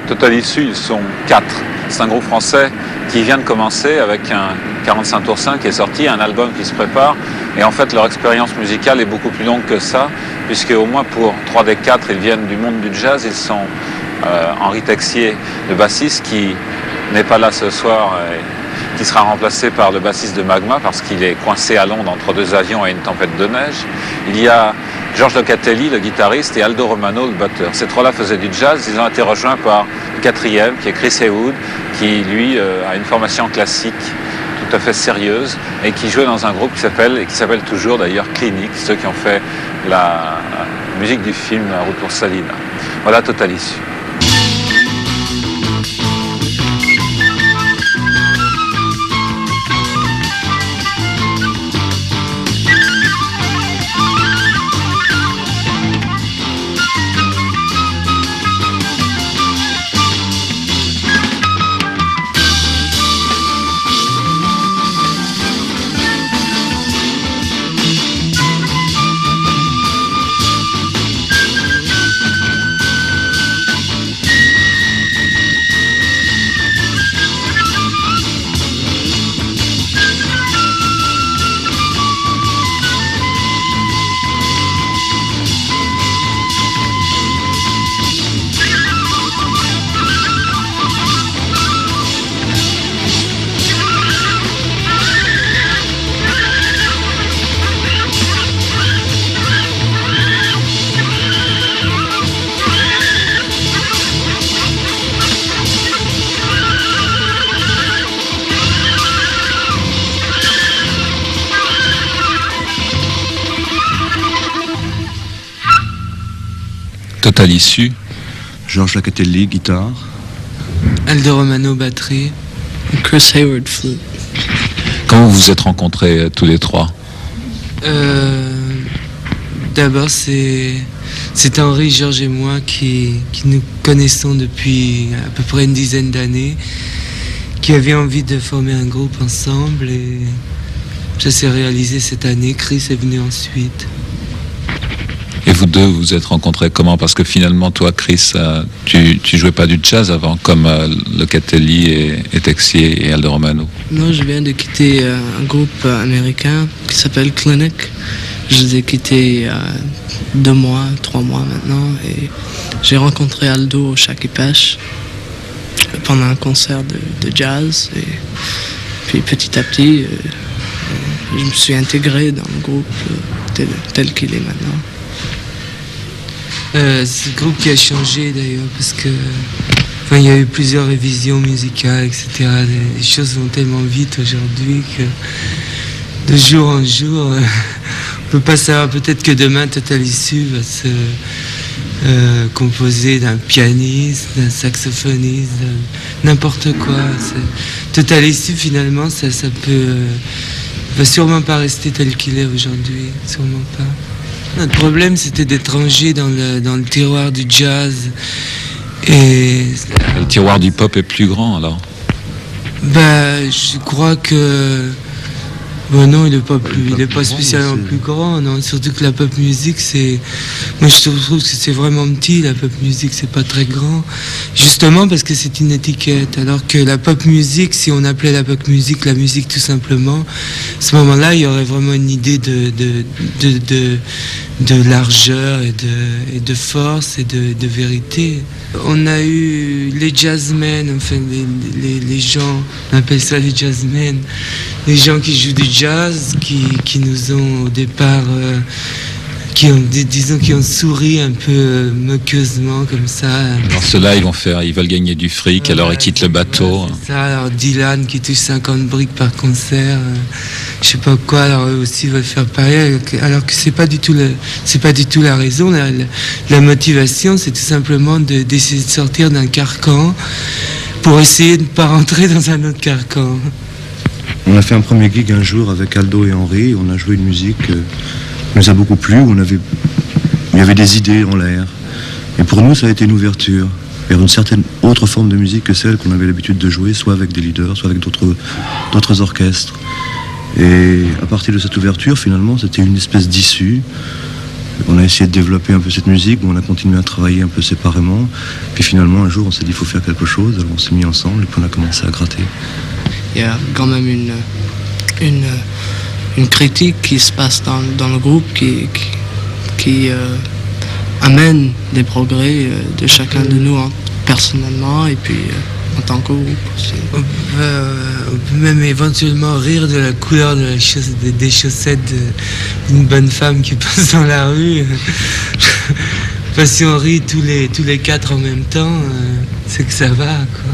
Total Issue, ils sont 4. C'est un groupe français qui vient de commencer avec un 45 tours 5 qui est sorti, un album qui se prépare. Et en fait, leur expérience musicale est beaucoup plus longue que ça, puisque au moins pour 3 des 4, ils viennent du monde du jazz. Ils sont Henri Texier, le bassiste, qui n'est pas là ce soir, et qui sera remplacé par le bassiste de Magma, parce qu'il est coincé à Londres entre 2 avions et une tempête de neige. Il y a Georges Locatelli, le guitariste, et Aldo Romano, le batteur. Ces 3-là faisaient du jazz. Ils ont été rejoints par le 4e, qui est Chris Haywood, qui, lui, a une formation classique tout à fait sérieuse, et qui jouait dans un groupe qui s'appelle toujours d'ailleurs Clinique, ceux qui ont fait la musique du film La route pour Salina. Voilà Total Issue. Total Issue. Georges Locatelli, guitare. Aldo Romano, batterie. Chris Hayward, flûte. Comment vous vous êtes rencontrés tous les 3 ? D'abord, c'est Henri, Georges et moi qui nous connaissons depuis à peu près une dizaine d'années, qui avaient envie de former un groupe ensemble, et ça s'est réalisé cette année. Chris est venu ensuite. Et vous deux, vous vous êtes rencontrés comment ? Parce que finalement, toi, Chris, tu jouais pas du jazz avant, comme Locatelli et Texier et Aldo Romano. Non, je viens de quitter un groupe américain qui s'appelle Clinic. Je les ai quittés il y a 2 mois, 3 mois maintenant. Et j'ai rencontré Aldo au Shaky Pash pendant un concert de jazz. Et puis petit à petit, je me suis intégré dans le groupe tel qu'il est maintenant. C'est le groupe qui a changé d'ailleurs, parce que il y a eu plusieurs révisions musicales, etc. Les choses vont tellement vite aujourd'hui que de jour en jour, on peut pas savoir. Peut-être que demain Total Issue va se composer d'un pianiste, d'un saxophoniste, n'importe quoi. Total Issue finalement, ça va sûrement pas rester tel qu'il est aujourd'hui, sûrement pas. Notre problème, c'était d'être rangé dans le tiroir du jazz. Et le tiroir du pop est plus grand, alors ? Je crois que... non, il n'est pas spécialement plus grand, non. Surtout que la pop music, moi, je trouve que c'est vraiment petit, la pop music, c'est pas très grand. Justement parce que c'est une étiquette. Alors que la pop music, si on appelait la pop music la musique tout simplement, à ce moment-là, il y aurait vraiment une idée de largeur et de force et de vérité. On a eu les jazzmen, enfin les gens, on appelle ça les jazzmen, les gens qui jouent du jazz, qui nous ont au départ, qui ont souri un peu moqueusement comme ça. Alors ceux-là, ils veulent gagner du fric, alors ils quittent le bateau. C'est ça, alors Dylan qui touche 50 briques par concert, je sais pas quoi, alors eux aussi veulent faire pareil, alors que c'est pas du tout la raison. La motivation, c'est tout simplement d'essayer de sortir d'un carcan pour essayer de ne pas rentrer dans un autre carcan. On a fait un premier gig un jour avec Aldo et Henri, on a joué une musique qui nous a beaucoup plu, il y avait des idées en l'air. Et pour nous, ça a été une ouverture vers une certaine autre forme de musique que celle qu'on avait l'habitude de jouer, soit avec des leaders, soit avec d'autres orchestres. Et à partir de cette ouverture, finalement, c'était une espèce d'issue On a essayé de développer un peu cette musique, on a continué à travailler un peu séparément. Puis finalement, un jour, on s'est dit qu'il faut faire quelque chose, alors on s'est mis ensemble et puis on a commencé à gratter. Il y a quand même une critique qui se passe dans le groupe qui amène des progrès de chacun de nous personnellement et puis en tant que groupe aussi. On peut même éventuellement rire de la couleur des chaussettes d'une bonne femme qui passe dans la rue. Enfin, si on rit tous les quatre en même temps, c'est que ça va, quoi.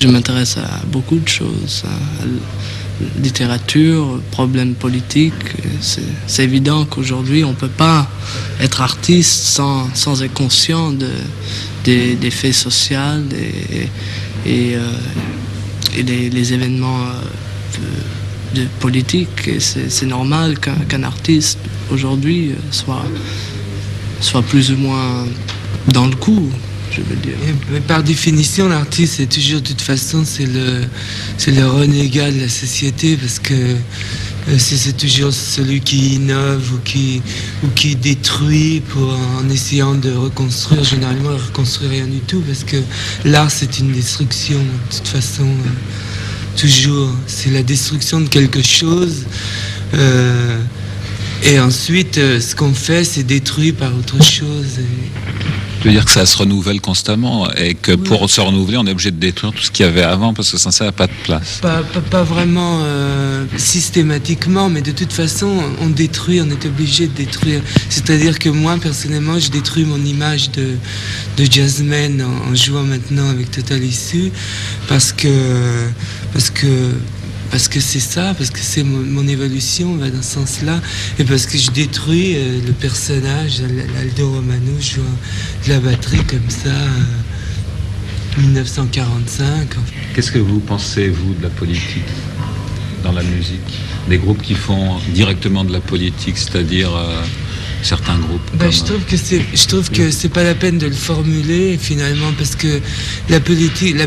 Je m'intéresse à beaucoup de choses, à la littérature, problèmes politiques. C'est évident qu'aujourd'hui, on ne peut pas être artiste sans être conscient des faits sociaux et les événements de politique. C'est normal qu'un artiste aujourd'hui soit plus ou moins dans le coup, je veux dire. Mais par définition, l'artiste, c'est toujours, de toute façon, c'est le renégat de la société, parce que c'est toujours celui qui innove ou qui détruit en essayant de reconstruire. Généralement, il ne reconstruit rien du tout, parce que l'art, c'est une destruction, de toute façon. Toujours, c'est la destruction de quelque chose. Et ensuite, ce qu'on fait, c'est détruit par autre chose. Tu veux dire que ça se renouvelle constamment et que pour se renouveler, on est obligé de détruire tout ce qu'il y avait avant parce que sans ça, il n'y a pas de place. Pas vraiment systématiquement, mais de toute façon, on est obligé de détruire. C'est-à-dire que moi, personnellement, je détruis mon image de jazzman en jouant maintenant avec Total Issue parce que c'est ça, parce que c'est mon évolution va dans ce sens-là, et parce que je détruis le personnage, Aldo Romano, jouant de la batterie comme ça, 1945. Qu'est-ce que vous pensez, vous, de la politique dans la musique? Des groupes qui font directement de la politique, c'est-à-dire certains groupes je trouve que c'est pas la peine de le formuler finalement, parce que la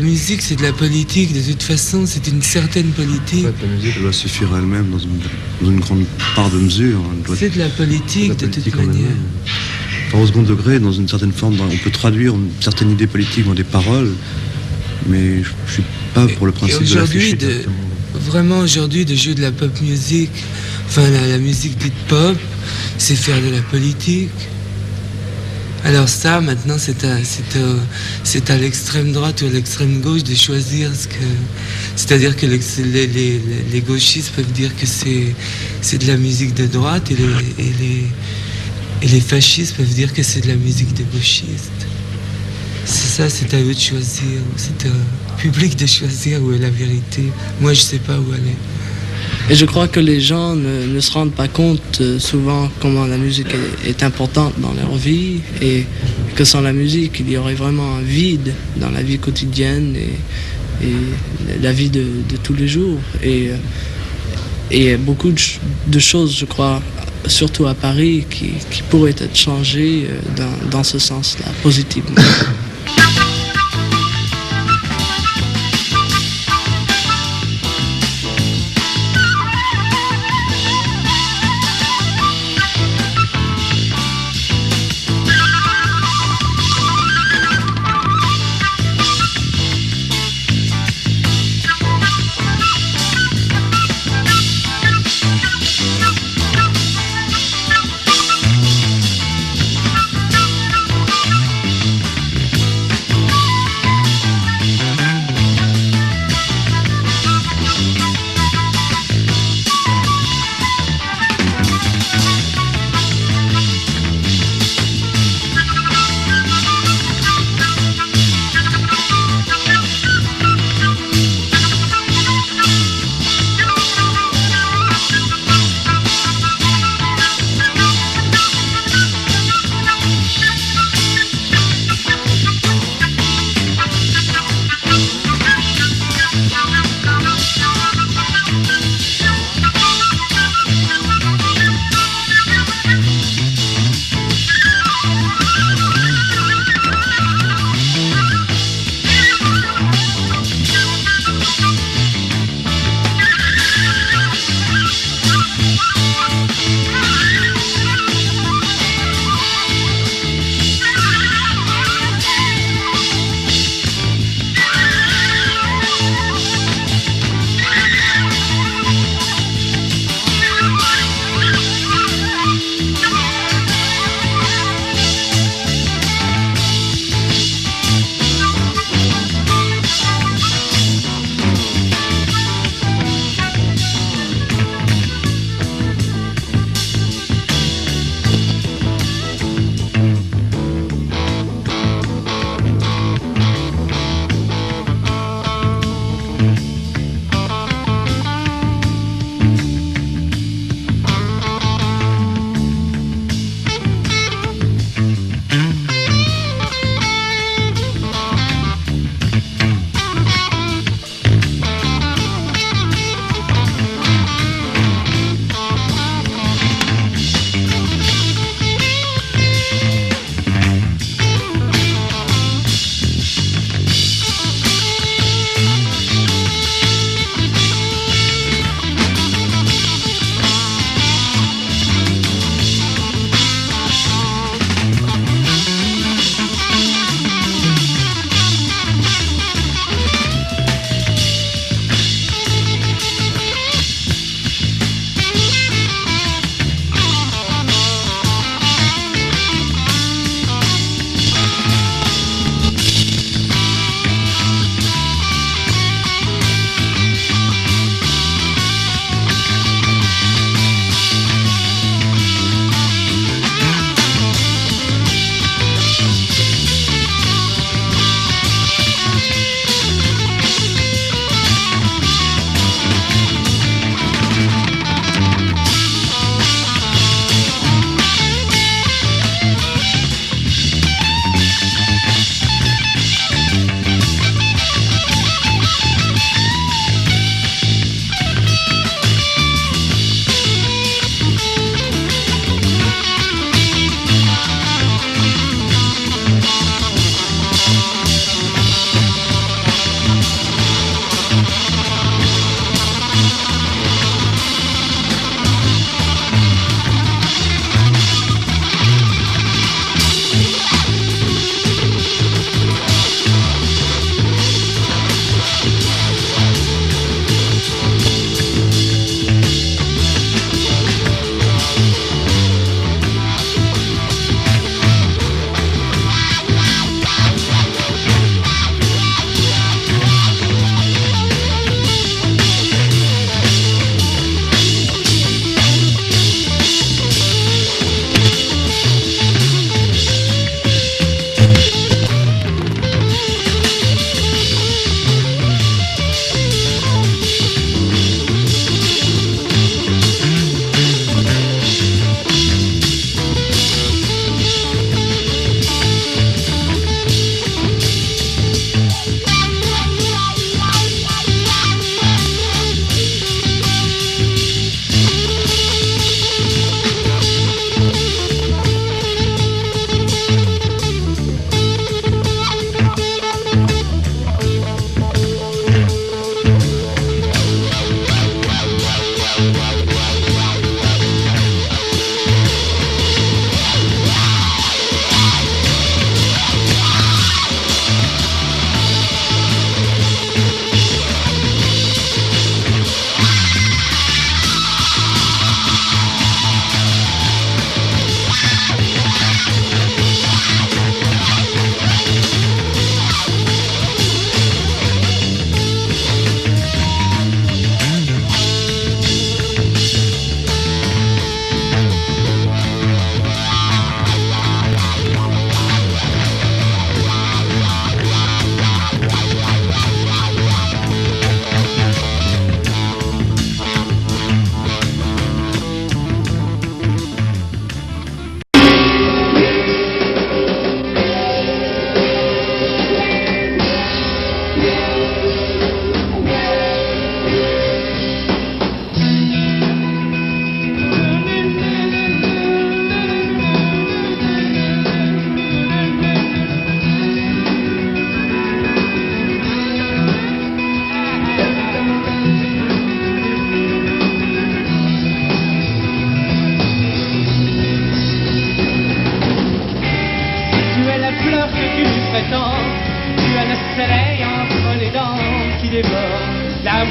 musique c'est de la politique, de toute façon c'est une certaine politique. En fait, la musique doit suffire à elle-même dans une grande part de mesure. C'est de la politique de toute manière. Enfin, au second degré, dans une certaine forme, on peut traduire une certaine idée politique dans des paroles, mais je suis pas pour le principe de l'afficher. Vraiment aujourd'hui, de jouer de la pop music, enfin la musique dite pop, c'est faire de la politique. Alors ça, maintenant, c'est à l'extrême droite ou à l'extrême gauche de choisir ce que... C'est-à-dire que les gauchistes peuvent dire que c'est de la musique de droite et les fascistes peuvent dire que c'est de la musique de gauchistes. C'est ça, c'est à eux de choisir. C'est au public de choisir où est la vérité. Moi, je sais pas où elle est. Et je crois que les gens ne se rendent pas compte souvent comment la musique est importante dans leur vie, et que sans la musique, il y aurait vraiment un vide dans la vie quotidienne et la vie de tous les jours. Et beaucoup de choses, je crois, surtout à Paris, qui pourraient être changées dans ce sens-là, positivement.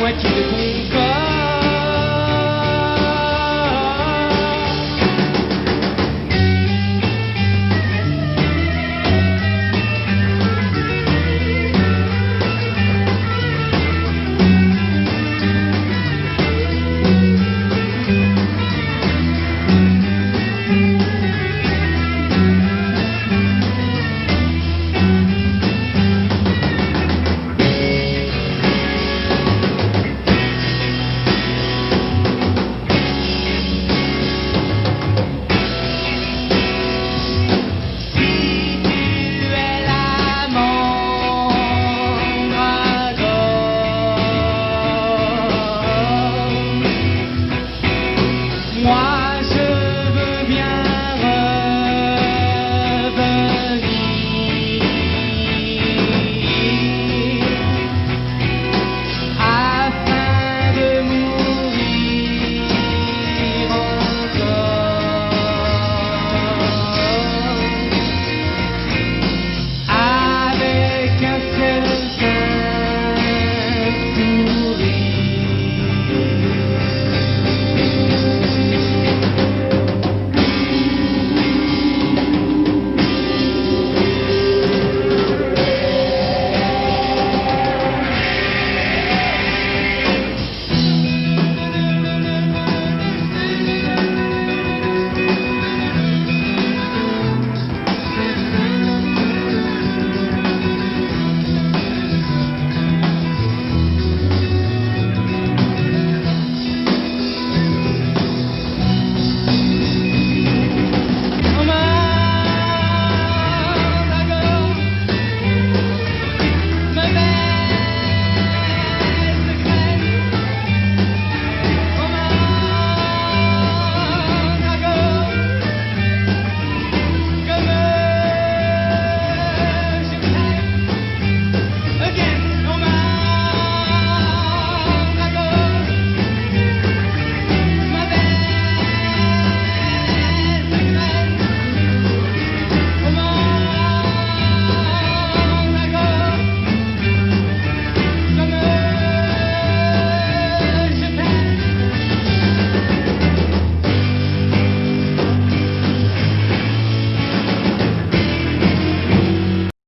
moitié de ton corps.